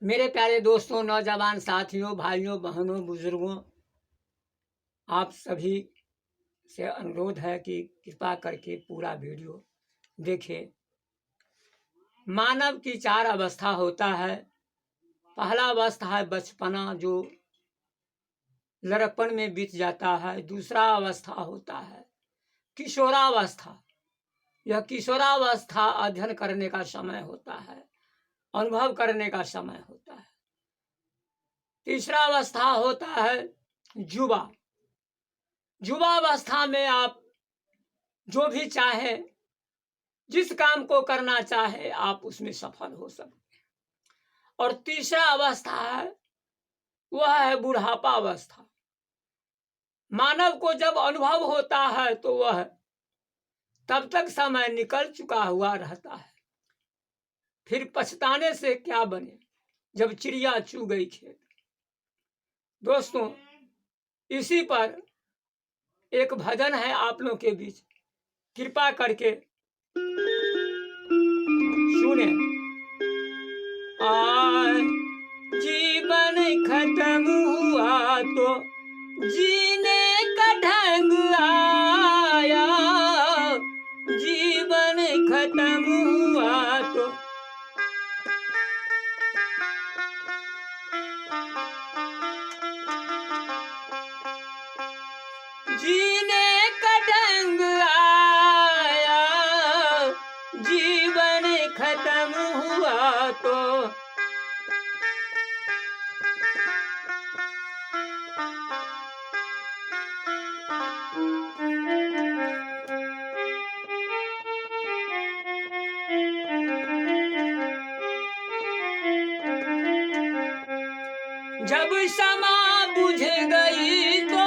मेरे प्यारे दोस्तों, नौजवान साथियों, भाइयों, बहनों, बुजुर्गों, आप सभी से अनुरोध है कि कृपा करके पूरा वीडियो देखें। मानव की 4 अवस्था होता है। पहला अवस्था है बचपना, जो लड़कपन में बीत जाता है। दूसरा अवस्था होता है किशोरावस्था। यह किशोरावस्था अध्ययन करने का समय होता है, अनुभव करने का समय होता है। तीसरा अवस्था होता है युवा। युवावस्था में आप जो भी चाहे, जिस काम को करना चाहे, आप उसमें सफल हो सकते हैं। और तीसरा अवस्था है, वह है बुढ़ापा अवस्था। मानव को जब अनुभव होता है तो वह तब तक समय निकल चुका हुआ रहता है। फिर पछताने से क्या बने, जब चिड़िया चू गई खेत। दोस्तों, इसी पर एक भजन है आप लोगों के बीच, कृपा करके सुने। जीवन खत्म हुआ तो जीने का ढंग आया। जीवन खत्म हुआ तो जीने का ढंग आया। जीवन खत्म हुआ तो जब समा बुझ गई तो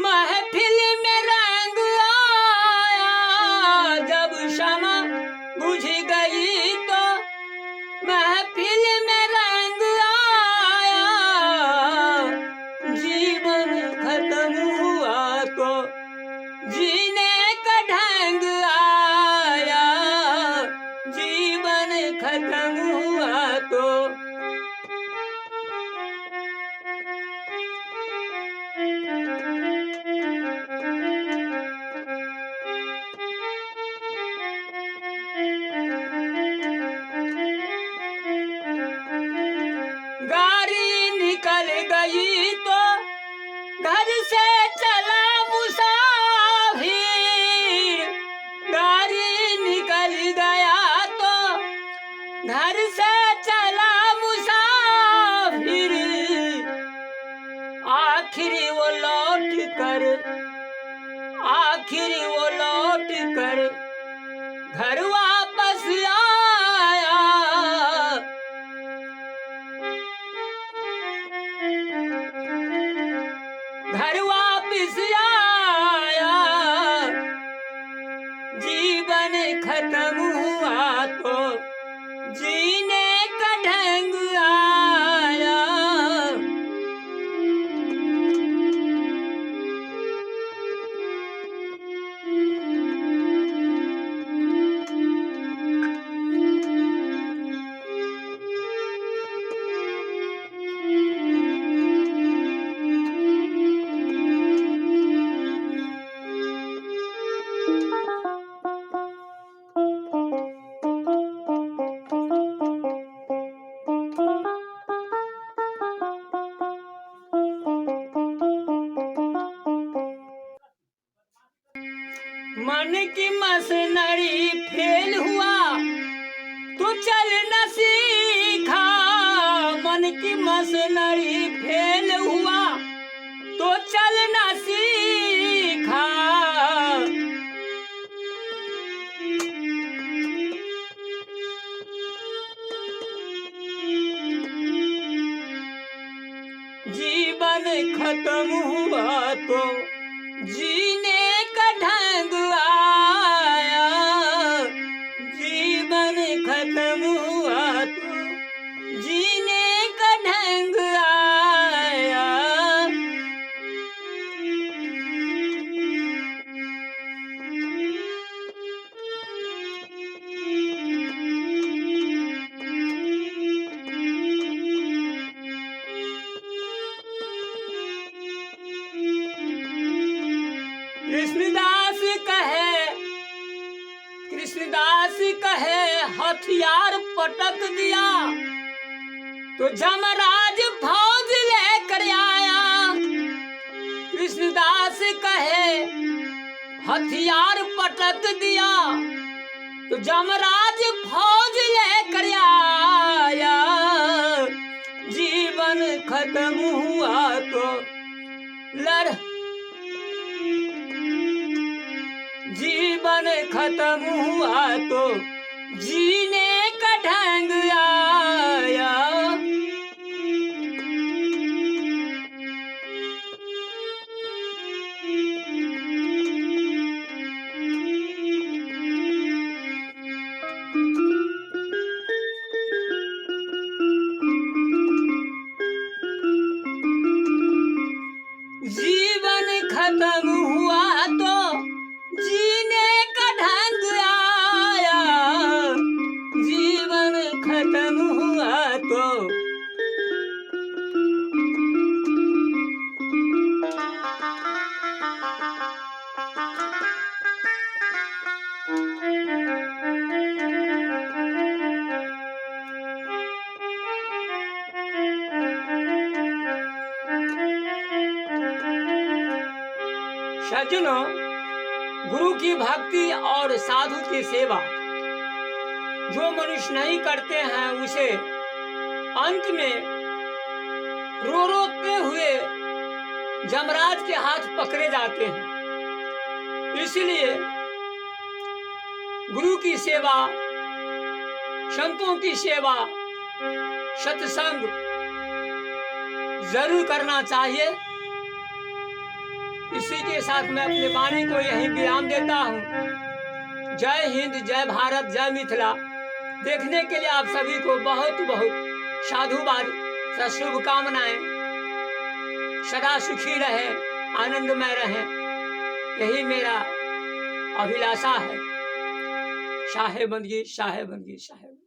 महफिल में रंग आया। जब समा बुझ गई तो महफिल में रंग आया। जीवन खत्म हुआ तो जीने का ढंग आया। जीवन खत्म हुआ तो गाड़ी निकल गई तो घर से चला मुसाफिर। गाड़ी निकल गया तो घर से चला मुसाफिर। आखिर वो लौट कर घर वापस आया। घर वापस आया। जीवन खत्म हुआ तो जीने का ढंग आया। मन की मशीनरी फेल हुआ तो चल न सीखा। मन की मशीनरी फेल हुआ तो चल न सीखा। जीवन खत्म हुआ तो जीने का ढंग आया। जीवन खत्म हुआ तो जीने का ढंग आया। कृष्णदास कहे हथियार पटक दिया तो जमराज फौज लेकर आया। कृष्णदास कहे हथियार पटक दिया तो जमराज फौज लेकर आया। जीवन खत्म हुआ तो जीवन खत्म हुआ तो जीने का ढंग आया। जीवन खत्म हुआ तो जीने का ढंग आया। जीवन खत्म हुआ तो सज्जनों, गुरु की भक्ति और साधु की सेवा जो मनुष्य नहीं करते हैं उसे अंत में रोते हुए जमराज के हाथ पकड़े जाते हैं। इसलिए गुरु की सेवा, संतों की सेवा, सत्संग जरूर करना चाहिए। इसी के साथ मैं अपने वाणी को यही विराम देता हूँ। जय हिंद, जय भारत, जय मिथिला। देखने के लिए आप सभी को बहुत बहुत साधुवाद, शुभकामनाएं। सदा सुखी रहे, आनंदमय रहे, यही मेरा अभिलाषा है। शाहे बंदगी, शाहे बंदगी, शाहे बंदगी।